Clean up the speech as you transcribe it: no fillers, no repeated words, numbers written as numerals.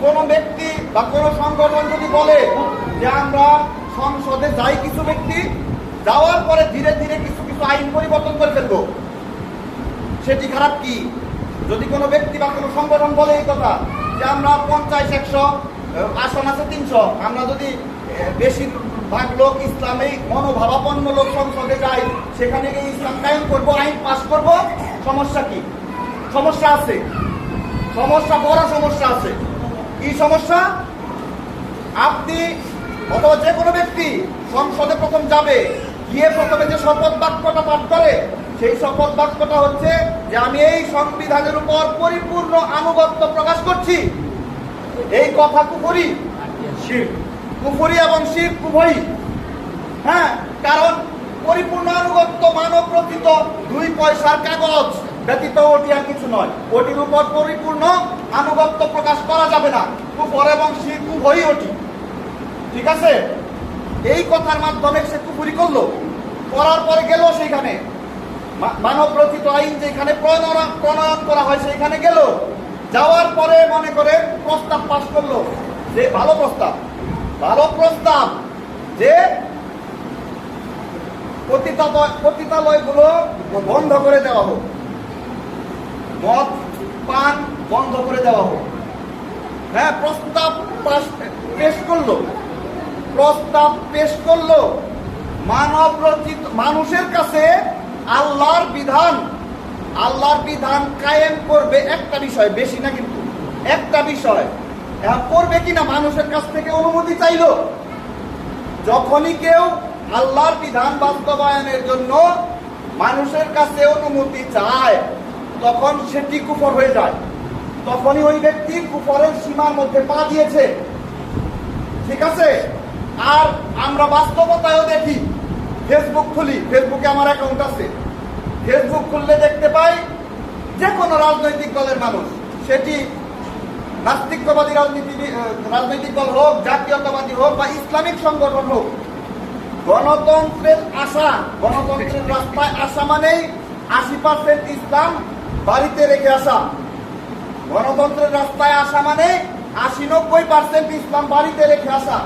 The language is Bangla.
কোন ব্যক্তি বা কোন সংগঠন যদি বলে যে আমরা সংসদে যাই, কিছু ব্যক্তি যাওয়ার পরে ধীরে ধীরে কিছু কিছু আইন পরিবর্তন করে ফেলবো, সেটি খারাপ কি? যদি কোনো ব্যক্তি বা কোনো সংগঠন বলে এই কথা যে আমরা 50-100 আসন আছে 300, আমরা যদি বেশিরভাগ লোক ইসলামে মনোভাবাপন্ন লোক সংসদে যাই, সেখানে গিয়ে ইসলাম কায়েম করবো, আইন পাস করব, সমস্যা কি? সমস্যা আছে, সমস্যা, বড় সমস্যা আছে। কি সমস্যা? আপনি অথবা যে কোনো ব্যক্তি সংসদে প্রথম যাবে, গিয়ে প্রথমে যে শপথ বাক্যটা পাঠ করে, সেই শপথ বাক্যটা হচ্ছে যে আমি এই সংবিধানের উপর পরিপূর্ণ আনুগত্য প্রকাশ করছি। এই কথা কুফরি, কুফরি এবং শিরক উভয়ই। হ্যাঁ, কারণ পরিপূর্ণ আনুগত্য মানব রচিত 2 পয়সার কাগজ ব্যতীত ওটি আর কিছু নয়। ওটির উপর পরিপূর্ণ আনুগত্য প্রকাশ করা যাবে না। কুফর এবং শিরক উভয়ই ওটি। ঠিক আছে? এই কথার মাধ্যমে সে কুফরি করলো, করার পরে গেল সেইখানে মানব রচিত আইন যেখানে প্রণয়ন করা হয় সেইখানে গেল, যাওয়ার পরে মনে করে প্রস্তাব পাশ করলো, যে ভালো প্রস্তাব যে পতিতালয়গুলো বন্ধ করে দেওয়া হোক, মদ পান বন্ধ করে দেওয়া হোক। হ্যাঁ, প্রস্তাব পেশ করলো মানব রচিত, মানুষের কাছে আল্লাহর বিধান কায়েম করবে একটা বিষয়, বেশি না কিন্তু একটা বিষয়। করবে কিনা মানুষের কাছ থেকে অনুমতি চাইলো। যখনই কেউ আল্লাহর বিধান বাস্তবায়নের জন্য মানুষের কাছে অনুমতি চায়, তখন সেটি কুফর হয়ে যায়। তখনই ওই ব্যক্তি কুফরের সীমার মধ্যে পা দিয়েছে। ঠিক আছে? আর আমরা বাস্তবতায়ও দেখি, ফেসবুক খুলি, ফেসবুকে আমার অ্যাকাউন্ট আছে, ফেসবুক খুললে দেখতে পাই যে কোনো রাজনৈতিক দলের মানুষ, সেটি নাস্তিকবাদী রাজনৈতিক দল হোক, জাতীয়তাবাদী হোক বা ইসলামিক সংগঠন হোক, গণতন্ত্রের রাস্তায় আসা মানেই 80% ইসলাম বাড়িতে রেখে আসা। গণতন্ত্রের রাস্তায় আসা মানে 80-90% ইসলাম বাড়িতে রেখে আসা।